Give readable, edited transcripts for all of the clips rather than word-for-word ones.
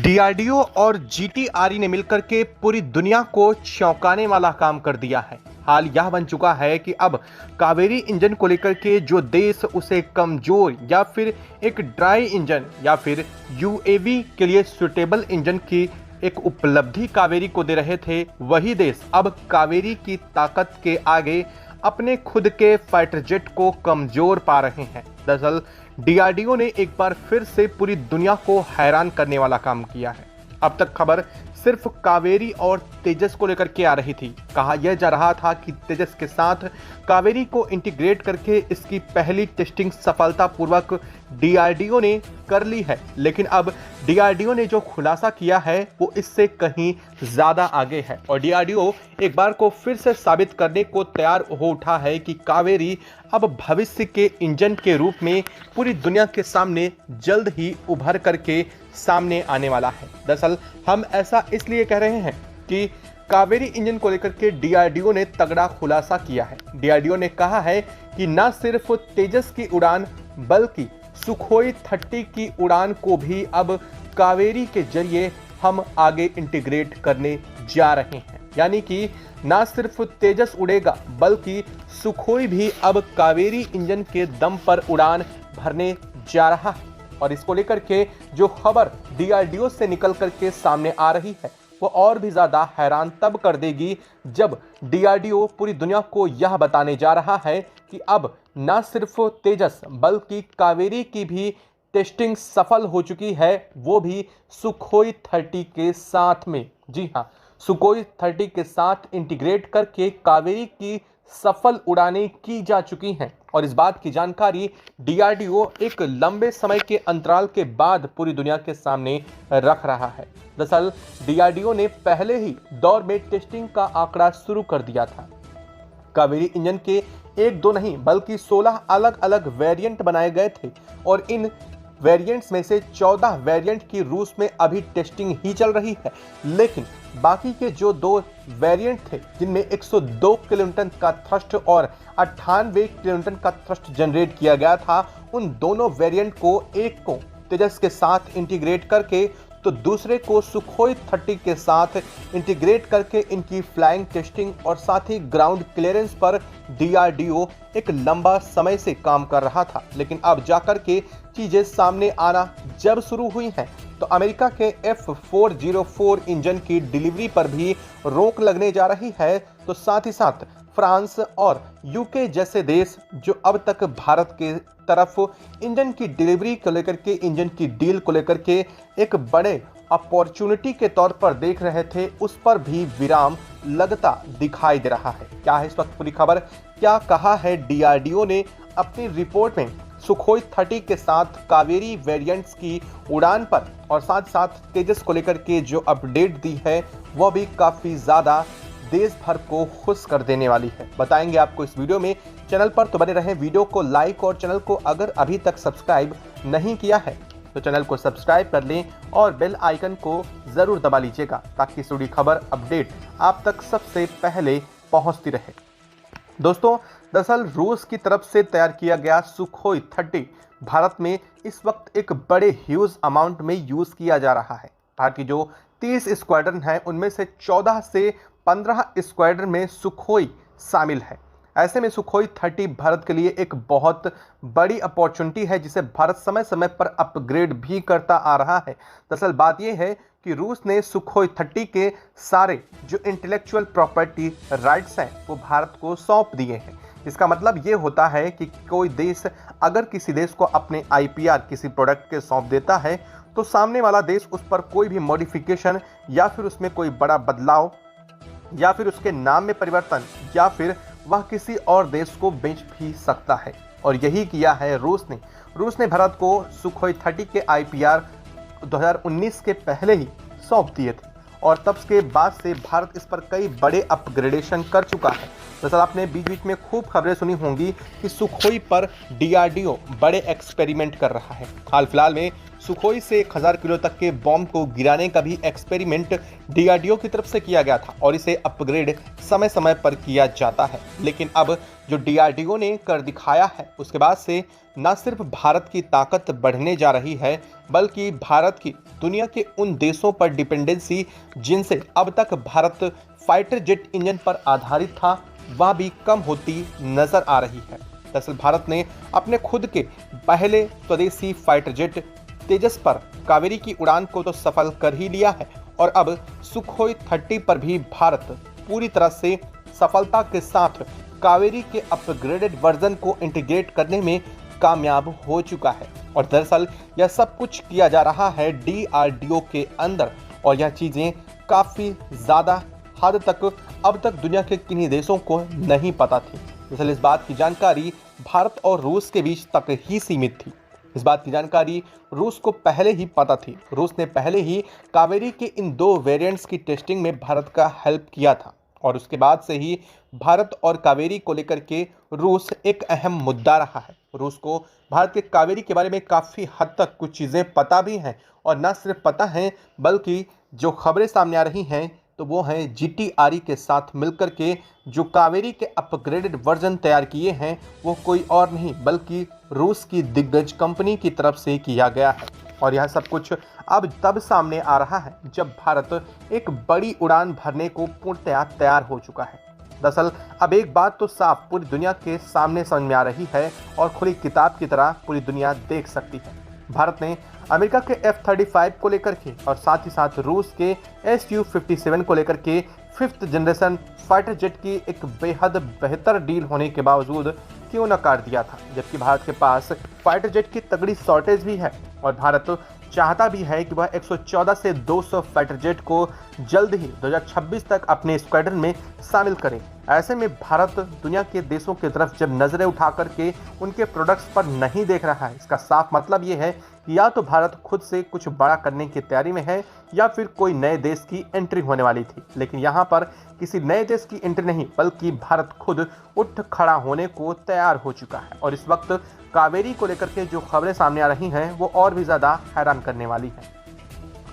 DRDO और GTRE ने मिलकर के पूरी दुनिया को चौंकाने वाला काम कर दिया है। हाल यह बन चुका है कि अब कावेरी इंजन को लेकर के जो देश उसे कमजोर या फिर एक ड्राई इंजन या फिर यूएवी के लिए सुटेबल इंजन की एक उपलब्धि कावेरी को दे रहे थे, वही देश अब कावेरी की ताकत के आगे अपने खुद के फाइटर जेट को कमजोर पा रहे हैं। दरअसल डीआरडीओ ने एक बार फिर से पूरी दुनिया को हैरान करने वाला काम किया है। अब तक खबर सिर्फ कावेरी और तेजस को लेकर के आ रही थी। कहा यह जा रहा था कि तेजस के साथ कावेरी को इंटीग्रेट करके इसकी पहली टेस्टिंग सफलतापूर्वक डीआरडीओ ने कर ली है, लेकिन अब डीआरडीओ ने जो खुलासा किया है वो इससे कहीं ज्यादा आगे है और डीआरडीओ एक बार को फिर से साबित करने को तैयार हो उठा है कि कावेरी अब भविष्य के इंजन के रूप में पूरी दुनिया के सामने जल्द ही उभर करके सामने आने वाला है। दरअसल हम ऐसा इसलिए कह रहे हैं कि कावेरी इंजन को लेकर के डीआरडीओ ने तगड़ा खुलासा किया है। डीआरडीओ ने कहा है कि न सिर्फ तेजस की उड़ान बल्कि सुखोई 30 की उड़ान को भी अब कावेरी के जरिए हम आगे इंटीग्रेट करने जा रहे हैं। यानी कि न सिर्फ तेजस उड़ेगा बल्कि सुखोई भी अब कावेरी इंजन के दम पर उड़ान भरने जा रहा है। और इसको लेकर के जो खबर डीआरडीओ से निकल करके सामने आ रही है वो और भी ज्यादा हैरान तब कर देगी जब डीआरडीओ पूरी दुनिया को यह बताने जा रहा है कि अब न सिर्फ तेजस बल्कि कावेरी की भी टेस्टिंग सफल हो चुकी है, वो भी सुखोई 30 के साथ में। जी हाँ, सुखोई 30 के साथ इंटीग्रेट करके कावेरी की सफल उड़ानें की जा चुकी हैं और इस बात की जानकारी डीआरडीओ एक लंबे समय के अंतराल के बाद पूरी दुनिया के सामने रख रहा है। दरअसल डीआरडीओ ने पहले ही दौर में टेस्टिंग का आंकड़ा शुरू कर दिया था। कावेरी इंजन के एक दो नहीं बल्कि 16 अलग अलग वेरिएंट बनाए गए थे और इन वेरिएंट्स में से 14 वेरिएंट की रूस में अभी टेस्टिंग ही चल रही है, लेकिन बाकी के जो दो वेरिएंट थे जिनमें 102 किलोन्यूटन का थ्रस्ट और 98 किलोन्यूटन का थ्रस्ट जनरेट किया गया था, उन दोनों वेरिएंट को एक को तेजस के साथ इंटीग्रेट करके तो दूसरे को सुखोई 30 के साथ इंटीग्रेट करके इनकी फ्लाइंग टेस्टिंग और साथ ही ग्राउंड क्लियरेंस पर डीआरडीओ एक लंबा समय से काम कर रहा था। लेकिन अब जाकर के चीजें सामने आना जब शुरू हुई हैं तो अमेरिका के F404 इंजन की डिलीवरी पर भी रोक लगने जा रही है, तो साथ ही साथ फ्रांस और यूके जैसे देश जो अब तक भारत के तरफ इंजन की डिलीवरी को लेकर के इंजन की डील को लेकर के एक बड़े अपॉर्चुनिटी के तौर पर देख रहे थे, उस पर भी विराम लगता दिखाई दे रहा है। क्या है इस वक्त पूरी खबर, क्या कहा है डीआरडीओ ने अपनी रिपोर्ट में सुखोई 30 के साथ कावेरी वेरिएंट्स की उड़ान पर और साथ साथ तेजस को लेकर के जो अपडेट दी है वह भी काफी ज्यादा देश भर को खुश कर देने वाली है। बताएंगे आपको इस वीडियो में। चैनल पर तो बने रहें, वीडियो को लाइक और चैनल को अगर अभी तक सब्सक्राइब नहीं किया है तो चैनल को सब्सक्राइब कर लें और बेल आइकन को जरूर दबा लीजिएगा ताकि जुड़ी खबर अपडेट आप तक सबसे पहले पहुंचती रहे। दोस्तों, दरअसल रूस की तरफ से तैयार किया गया सुखोई 30 भारत में इस वक्त एक बड़े ह्यूज अमाउंट में यूज किया जा रहा है। भारत की जो 30 स्क्वाड्रन है उनमें से 14 से 15 स्क्वाड्रन में सुखोई शामिल है। ऐसे में सुखोई 30 भारत के लिए एक बहुत बड़ी अपॉर्चुनिटी है जिसे भारत समय समय पर अपग्रेड भी करता आ रहा है। दरअसल बात यह है कि रूस ने सुखोई 30 के सारे जो इंटेलेक्चुअल प्रॉपर्टी राइट्स हैं वो भारत को सौंप दिए हैं। इसका मतलब ये होता है कि कोई देश अगर किसी देश को अपने आईपीआर किसी प्रोडक्ट के सौंप देता है तो सामने वाला देश उस पर कोई भी मॉडिफिकेशन या फिर उसमें कोई बड़ा बदलाव या फिर उसके नाम में परिवर्तन या फिर वह किसी और देश को बेच भी सकता है। और यही किया है रूस ने भारत को सुखोई 30 के आईपीआर 2019 के पहले ही सौंप दिए थे और तब के बाद से भारत इस पर कई बड़े अपग्रेडेशन कर चुका है। दरअसल आपने बीच बीच में खूब खबरें सुनी होंगी कि सुखोई पर डीआरडीओ बड़े एक्सपेरिमेंट कर रहा है। हाल फिलहाल में सुखोई से 1000 किलो तक के बॉम्ब को गिराने का भी एक्सपेरिमेंट डीआरडीओ की तरफ से किया गया था और इसे अपग्रेड समय समय पर किया जाता है। लेकिन अब जो डीआरडीओ ने कर दिखाया है उसके बाद से न सिर्फ भारत की ताकत बढ़ने जा रही है बल्कि भारत की दुनिया के उन देशों पर डिपेंडेंसी जिनसे अब तक भारत फाइटर जेट इंजन पर आधारित था वह भी कम होती नजर आ रही है। दरअसल भारत ने अपने खुद के पहले स्वदेशी फाइटर जेट तेजस पर कावेरी की उड़ान को तो सफल कर ही लिया है और अब सुखोई 30 पर भी भारत पूरी तरह से सफलता के साथ कावेरी के अपग्रेडेड वर्जन को इंटीग्रेट करने में कामयाब हो चुका है। और दरअसल यह सब कुछ किया जा रहा है डीआरडीओ के अंदर और यह चीजें काफी ज्यादा हद तक अब तक दुनिया के किन्हीं देशों को नहीं पता थी। दरअसल इस बात की जानकारी भारत और रूस के बीच तक ही सीमित थी। इस बात की जानकारी रूस को पहले ही पता थी। रूस ने पहले ही कावेरी के इन 2 वेरिएंट्स की टेस्टिंग में भारत का हेल्प किया था और उसके बाद से ही भारत और कावेरी को लेकर के रूस एक अहम मुद्दा रहा है। रूस को भारत के कावेरी के बारे में काफ़ी हद तक कुछ चीज़ें पता भी हैं और न सिर्फ पता हैं बल्कि जो खबरें सामने आ रही हैं तो वो हैं GTRE के साथ मिलकर के जो कावेरी के अपग्रेडेड वर्जन तैयार किए हैं वो कोई और नहीं बल्कि रूस की दिग्गज कंपनी की तरफ से किया गया है। और यह सब कुछ अब तब सामने आ रहा है जब भारत एक बड़ी उड़ान भरने को पूर्णतया तैयार हो चुका है। दरअसल अब एक बात तो साफ पूरी दुनिया के सामने समझ में आ रही है और खुली किताब की तरह पूरी दुनिया देख सकती है। भारत ने अमेरिका के F-35 को लेकर के और साथ ही साथ रूस के Su-57 को लेकर के 5th जनरेशन फाइटर जेट की एक बेहद बेहतर डील होने के बावजूद क्यों नकार दिया था, जबकि भारत के पास फाइटर जेट की तगड़ी शॉर्टेज भी है और भारत चाहता भी है कि वह 114 से 200 फाइटर जेट को जल्द ही 2026 तक अपने स्क्वाड्रन में शामिल करे। ऐसे में भारत दुनिया के देशों की तरफ जब नजरें उठा करके उनके प्रोडक्ट्स पर नहीं देख रहा है, इसका साफ मतलब ये है कि या तो भारत खुद से कुछ बड़ा करने की तैयारी में है या फिर कोई नए देश की एंट्री होने वाली थी। लेकिन यहाँ पर किसी नए देश की एंट्री नहीं बल्कि भारत खुद उठ खड़ा होने को तैयार हो चुका है। और इस वक्त कावेरी को लेकर के जो खबरें सामने आ रही हैं वो और भी ज़्यादा हैरान करने वाली हैं।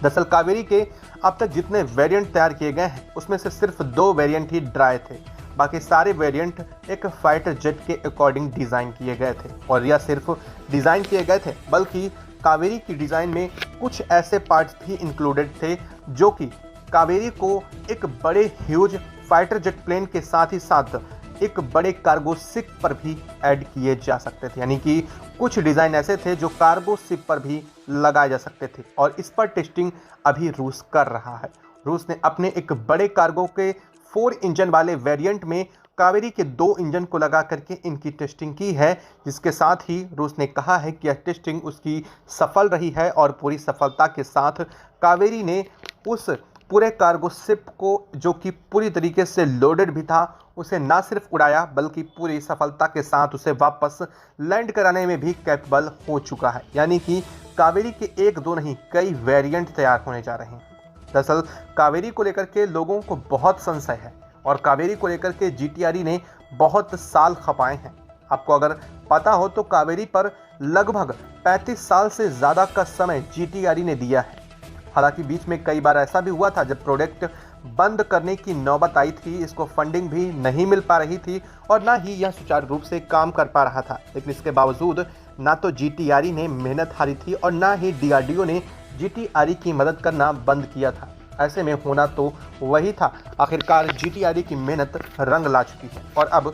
दरअसल कावेरी के अब तक जितने वेरिएंट तैयार किए गए हैं उसमें से सिर्फ 2 वेरिएंट ही ड्राई थे, बाकी सारे वेरिएंट एक फाइटर जेट के अकॉर्डिंग डिज़ाइन किए गए थे। और यह सिर्फ डिज़ाइन किए गए थे बल्कि कावेरी की डिज़ाइन में कुछ ऐसे पार्ट्स भी इंक्लूडेड थे जो कि कावेरी को एक बड़े ह्यूज फाइटर जेट प्लेन के साथ ही साथ एक बड़े कार्गो शिप पर भी ऐड किए जा सकते थे। यानी कि कुछ डिज़ाइन ऐसे थे जो कार्गो शिप पर भी लगाए जा सकते थे और इस पर टेस्टिंग अभी रूस कर रहा है। रूस ने अपने एक बड़े कार्गो के 4 इंजन वाले वेरिएंट में कावेरी के 2 इंजन को लगा करके इनकी टेस्टिंग की है, जिसके साथ ही रूस ने कहा है कि यह टेस्टिंग उसकी सफल रही है और पूरी सफलता के साथ कावेरी ने उस पूरे कार्गो शिप को जो कि पूरी तरीके से लोडेड भी था उसे ना सिर्फ उड़ाया बल्कि पूरी सफलता के साथ उसे वापस लैंड कराने में भी कैपेबल हो चुका है। यानी कि कावेरी के 1-2 नहीं कई वेरिएंट तैयार होने जा रहे हैं। दरअसल कावेरी को लेकर के लोगों को बहुत संशय है और कावेरी को लेकर के GTRE ने बहुत साल खपाए हैं। आपको अगर पता हो तो कावेरी पर लगभग 35 साल से ज़्यादा का समय GTRE ने दिया है। हालांकि बीच में कई बार ऐसा भी हुआ था जब प्रोडक्ट बंद करने की नौबत आई थी, इसको फंडिंग भी नहीं मिल पा रही थी और ना ही यह सुचारू रूप से काम कर पा रहा था। लेकिन इसके बावजूद ना तो GTRE ने मेहनत हारी थी और ना ही DRDO ने GTRE की मदद करना बंद किया था। ऐसे में होना तो वही था। आखिरकार GTRE की मेहनत रंग ला चुकी है और अब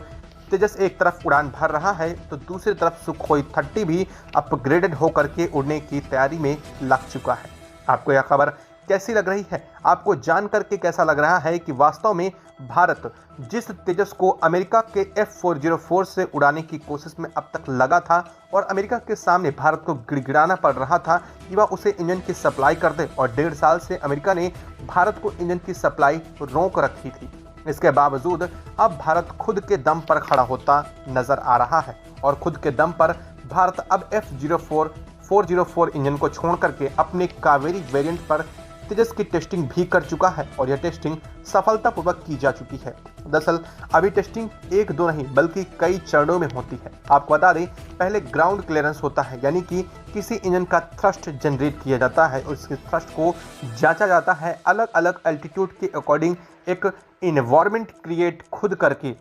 तेजस एक तरफ उड़ान भर रहा है तो दूसरी तरफ सुखोई 30 भी अपग्रेडेड होकर के उड़ने की तैयारी में लग चुका है। आपको यह खबर कैसी लग रही है? आपको जान करके कैसा लग रहा है कि वास्तव में भारत जिस तेजस को अमेरिका के F-404 से उड़ाने की कोशिश में अब तक लगा था और अमेरिका के सामने भारत को गिड़गिड़ाना पड़ रहा था कि वह उसे इंजन की सप्लाई कर दे और 1.5 साल से अमेरिका ने भारत को इंजन की सप्लाई रोक रखी थी। इसके बावजूद अब भारत खुद के दम पर खड़ा होता नजर आ रहा है और खुद के दम पर भारत अब F-404 इंजन को छोड़ करके अपने कावेरी वेरिएंट पर तेजस की टेस्टिंग भी कर चुका है और यह टेस्टिंग सफलतापूर्वक की जा चुकी है। दरअसल अभी टेस्टिंग एक दो नहीं बल्कि कई चरणों में होती है। आपको बता दें, पहले ग्राउंड क्लियरेंस होता है, यानी कि किसी इंजन का थ्रस्ट जनरेट किया जाता है और इसके थ्रस्ट को जांचा जाता है अलग अलग एल्टीट्यूड के अकॉर्डिंग, एक इन्वायरमेंट क्रिएट खुद करके।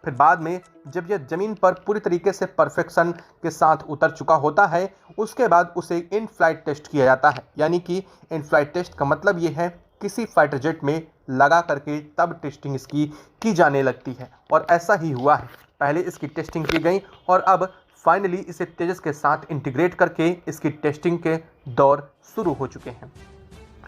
फिर बाद में जब यह जमीन पर पूरी तरीके से परफेक्शन के साथ उतर चुका होता है, उसके बाद उसे इन फ्लाइट टेस्ट किया जाता है। यानी कि इन फ्लाइट टेस्ट का मतलब ये है किसी फाइटर जेट में लगा करके तब टेस्टिंग इसकी की जाने लगती है। और ऐसा ही हुआ है, पहले इसकी टेस्टिंग की गई और अब फाइनली इसे तेजस के साथ इंटीग्रेट करके इसकी टेस्टिंग के दौर शुरू हो चुके हैं।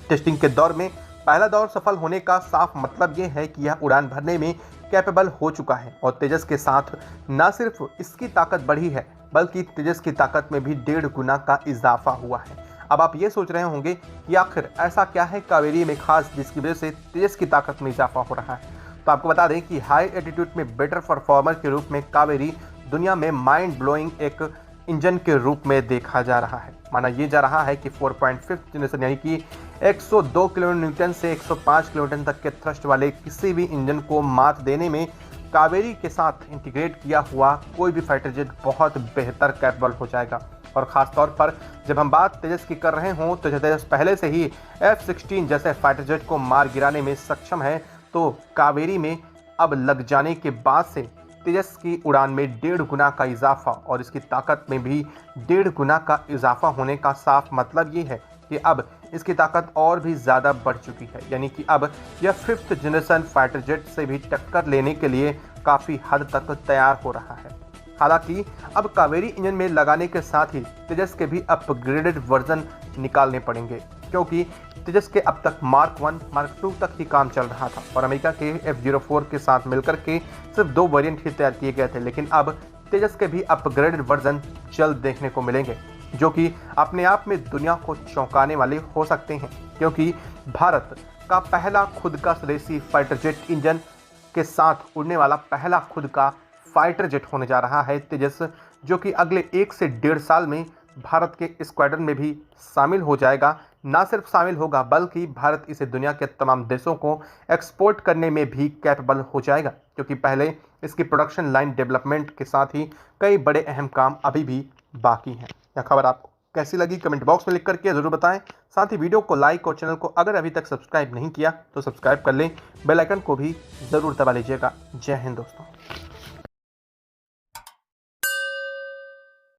टेस्टिंग के दौर में पहला दौर सफल होने का साफ मतलब ये है कि यह उड़ान भरने में कैपेबल हो चुका है और तेजस के साथ न सिर्फ इसकी ताकत बढ़ी है बल्कि तेजस की ताकत में भी 1.5 गुना का इजाफा हुआ है। अब आप ये सोच रहे होंगे कि आखिर ऐसा क्या है कावेरी में खास जिसकी वजह से तेजस की ताकत में इजाफा हो रहा है। तो आपको बता दें कि हाई एटीट्यूड में बेटर परफॉर्मर के रूप में कावेरी दुनिया में माइंड ब्लोइंग एक इंजन के रूप में देखा जा रहा है। माना यह जा रहा है कि 4.5 जनरेशन यानी कि 102 किलो न्यूटन से 105 किलो न्यूटन तक के थ्रस्ट वाले किसी भी इंजन को मात देने में कावेरी के साथ इंटीग्रेट किया हुआ कोई भी फाइटर जेट बहुत बेहतर कैपेबल हो जाएगा। और ख़ास तौर पर जब हम बात तेजस की कर रहे हों तो तेजस पहले से ही F-16 जैसे फाइटर जेट को मार गिराने में सक्षम है, तो कावेरी में अब लग जाने के बाद से तेजस की उड़ान में 1.5 गुना का इजाफा और इसकी ताकत में भी 1.5 गुना का इजाफा होने का साफ मतलब ये है कि अब इसकी ताकत और भी ज़्यादा बढ़ चुकी है। यानी कि अब यह 5th जनरेशन फाइटर जेट से भी टक्कर लेने के लिए काफ़ी हद तक तैयार हो रहा है। हालांकि अब कावेरी इंजन में लगाने के साथ ही तेजस के भी अपग्रेडेड वर्जन निकालने पड़ेंगे, क्योंकि तेजस के अब तक मार्क 1 मार्क 2 तक ही काम चल रहा था और अमेरिका के F-04 के साथ मिलकर के सिर्फ 2 वेरिएंट ही तैयार किए गए थे। लेकिन अब तेजस के भी अपग्रेडेड वर्जन जल्द देखने को मिलेंगे, जो कि अपने आप में दुनिया को चौंकाने वाले हो सकते हैं, क्योंकि भारत का पहला खुद का स्वदेशी फाइटर जेट इंजन के साथ उड़ने वाला पहला खुद का फाइटर जेट होने जा रहा है तेजस, जो कि अगले 1 से 1.5 साल में भारत के स्क्वाड्रन में भी शामिल हो जाएगा। ना सिर्फ शामिल होगा बल्कि भारत इसे दुनिया के तमाम देशों को एक्सपोर्ट करने में भी कैपेबल हो जाएगा, क्योंकि पहले इसकी प्रोडक्शन लाइन डेवलपमेंट के साथ ही कई बड़े अहम काम अभी भी बाकी हैं। यह खबर आपको कैसी लगी कमेंट बॉक्स में लिख करके ज़रूर बताएं। साथ ही वीडियो को लाइक और चैनल को अगर अभी तक सब्सक्राइब नहीं किया तो सब्सक्राइब कर लें, बेल आइकन को भी ज़रूर दबा लीजिएगा। जय हिंद दोस्तों।